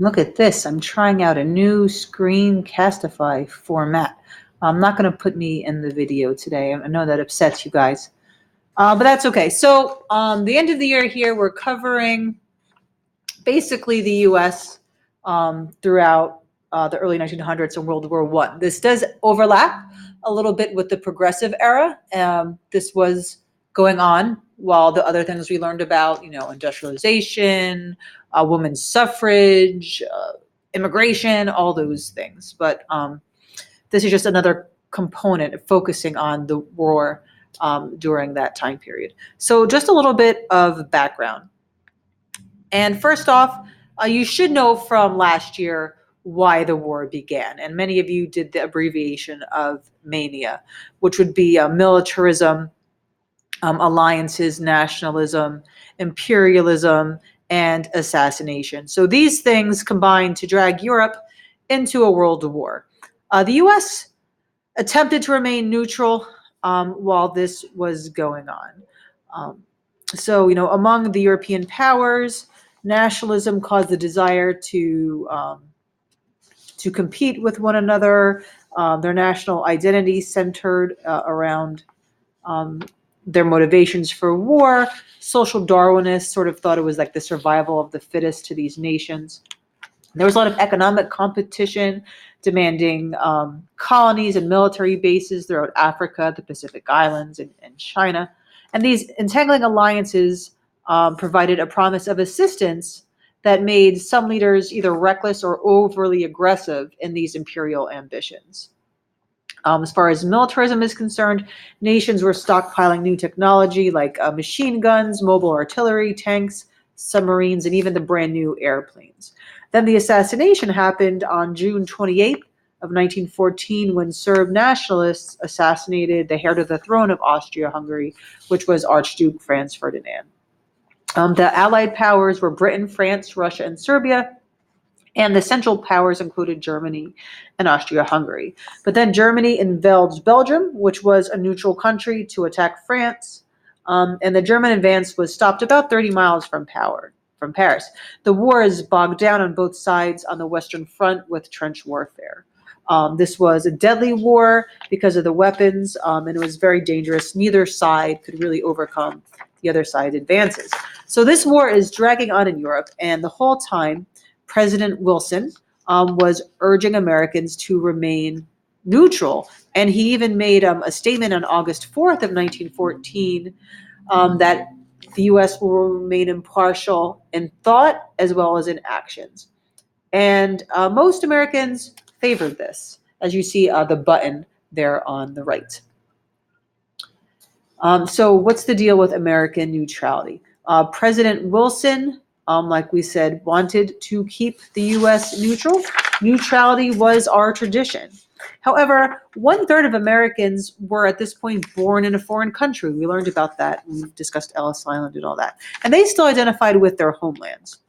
Look at this. I'm trying out a new Screencastify format. I'm not going to put me in the video today. I know that upsets you guys. But that's okay. So, the end of the year here, we're covering basically the U.S. Throughout the early 1900s and World War I. This does overlap a little bit with the Progressive era. This was going on while the other things we learned about, industrialization, women's suffrage, immigration, all those things. But this is just another component focusing on the war during that time period. So just a little bit of background. And first off, you should know from last year why the war began. And many of you did the abbreviation of MANIA, which would be militarism, alliances, nationalism, imperialism, and assassination. So these things combined to drag Europe into a world war. The US attempted to remain neutral while this was going on. Among the European powers, nationalism caused the desire to compete with one another. Their national identity centered around their motivations for war. Social Darwinists sort of thought it was like the survival of the fittest to these nations. There was a lot of economic competition demanding colonies and military bases throughout Africa, the Pacific Islands, and China. And these entangling alliances provided a promise of assistance that made some leaders either reckless or overly aggressive in these imperial ambitions. As far as militarism is concerned, nations were stockpiling new technology like machine guns, mobile artillery, tanks, submarines, and even the brand new airplanes. Then the assassination happened on June 28th of 1914 when Serb nationalists assassinated the heir to the throne of Austria-Hungary, which was Archduke Franz Ferdinand. The Allied powers were Britain, France, Russia, and Serbia, and the Central Powers included Germany and Austria-Hungary. But then Germany invaded Belgium, which was a neutral country, to attack France, and the German advance was stopped about 30 miles from Paris. The war is bogged down on both sides on the Western Front with trench warfare. This was a deadly war because of the weapons, and it was very dangerous. Neither side could really overcome the other side's advances. So this war is dragging on in Europe, and the whole time, President Wilson was urging Americans to remain neutral. And he even made a statement on August 4th of 1914 that the U.S. will remain impartial in thought as well as in actions. And most Americans favored this, as you see the button there on the right. So what's the deal with American neutrality? President Wilson, like we said, wanted to keep the U.S. neutral. Neutrality was our tradition. However, 1/3 of Americans were at this point born in a foreign country. We learned about that. We discussed Ellis Island and all that. And they still identified with their homelands.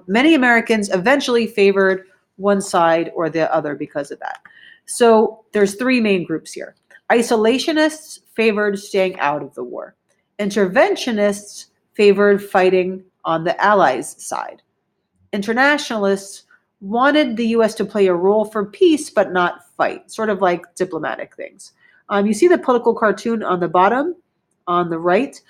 Many Americans eventually favored one side or the other because of that. So there's three main groups here. Isolationists favored staying out of the war. Interventionists favored fighting on the Allies' side. Internationalists wanted the U.S. to play a role for peace but not fight, sort of like diplomatic things. You see the political cartoon on the bottom, on the right.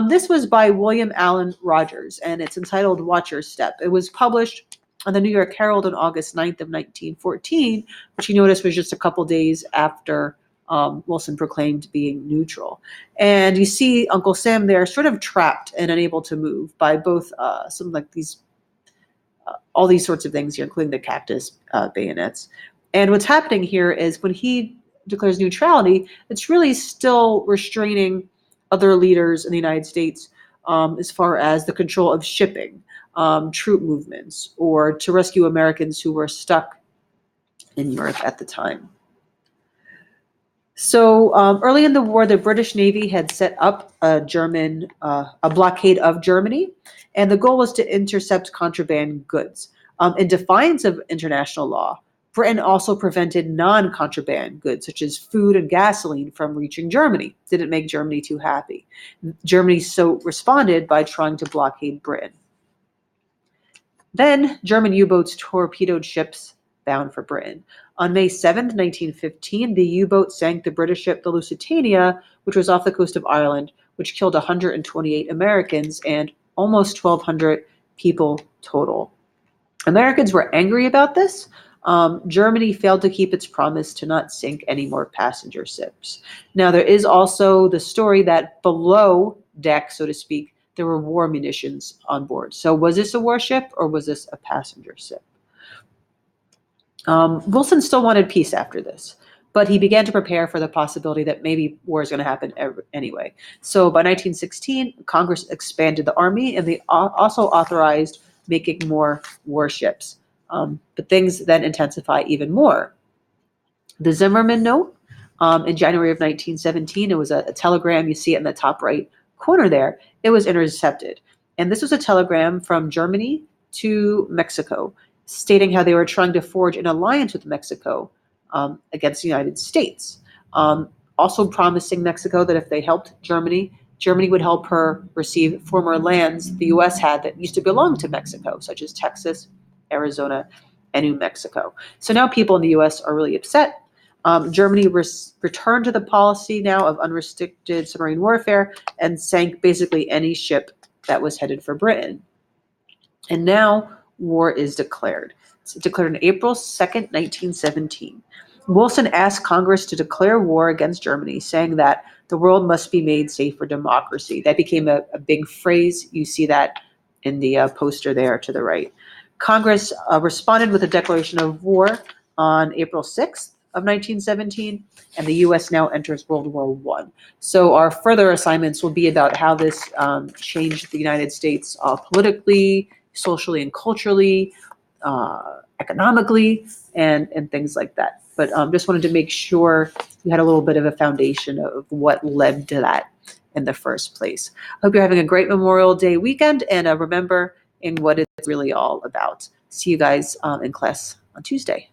This was by William Allen Rogers, and it's entitled Watch Your Step. It was published on the New York Herald on August 9th of 1914, which you notice was just a couple days after Wilson proclaimed being neutral. And you see Uncle Sam there sort of trapped and unable to move by both some like these, all these sorts of things here, including the cactus bayonets. And what's happening here is when he declares neutrality, it's really still restraining other leaders in the United States as far as the control of shipping, troop movements, or to rescue Americans who were stuck in Europe at the time. So early in the war, the British Navy had set up a blockade of Germany, and the goal was to intercept contraband goods. In defiance of international law, Britain also prevented non-contraband goods, such as food and gasoline, from reaching Germany. Didn't make Germany too happy. Germany so responded by trying to blockade Britain. Then German U-boats torpedoed ships bound for Britain. On May 7th, 1915, the U-boat sank the British ship the Lusitania, which was off the coast of Ireland, which killed 128 Americans and almost 1,200 people total. Americans were angry about this. Germany failed to keep its promise to not sink any more passenger ships. Now, there is also the story that below deck, so to speak, there were war munitions on board. So, was this a warship or was this a passenger ship? Wilson still wanted peace after this, but he began to prepare for the possibility that maybe war is going to happen anyway. So by 1916, Congress expanded the Army, and they also authorized making more warships. But things then intensify even more. The Zimmerman Note in January of 1917, it was a telegram. You see it in the top right corner there. It was intercepted. And this was a telegram from Germany to Mexico, stating how they were trying to forge an alliance with Mexico against the United States. Also promising Mexico that if they helped Germany, Germany would help her receive former lands the U.S. had that used to belong to Mexico, such as Texas, Arizona, and New Mexico. So now people in the U.S. are really upset. Germany returned to the policy now of unrestricted submarine warfare and sank basically any ship that was headed for Britain. And now war is declared. It's declared on April 2nd, 1917. Wilson asked Congress to declare war against Germany, saying that the world must be made safe for democracy. That became a big phrase. You see that in the poster there to the right. Congress responded with a declaration of war on April 6th of 1917, and the U.S. now enters World War I. So our further assignments will be about how this changed the United States politically, socially and culturally, economically, and things like that. But just wanted to make sure you had a little bit of a foundation of what led to that in the first place. I hope you're having a great Memorial Day weekend, and remember in what it's really all about. See you guys in class on Tuesday.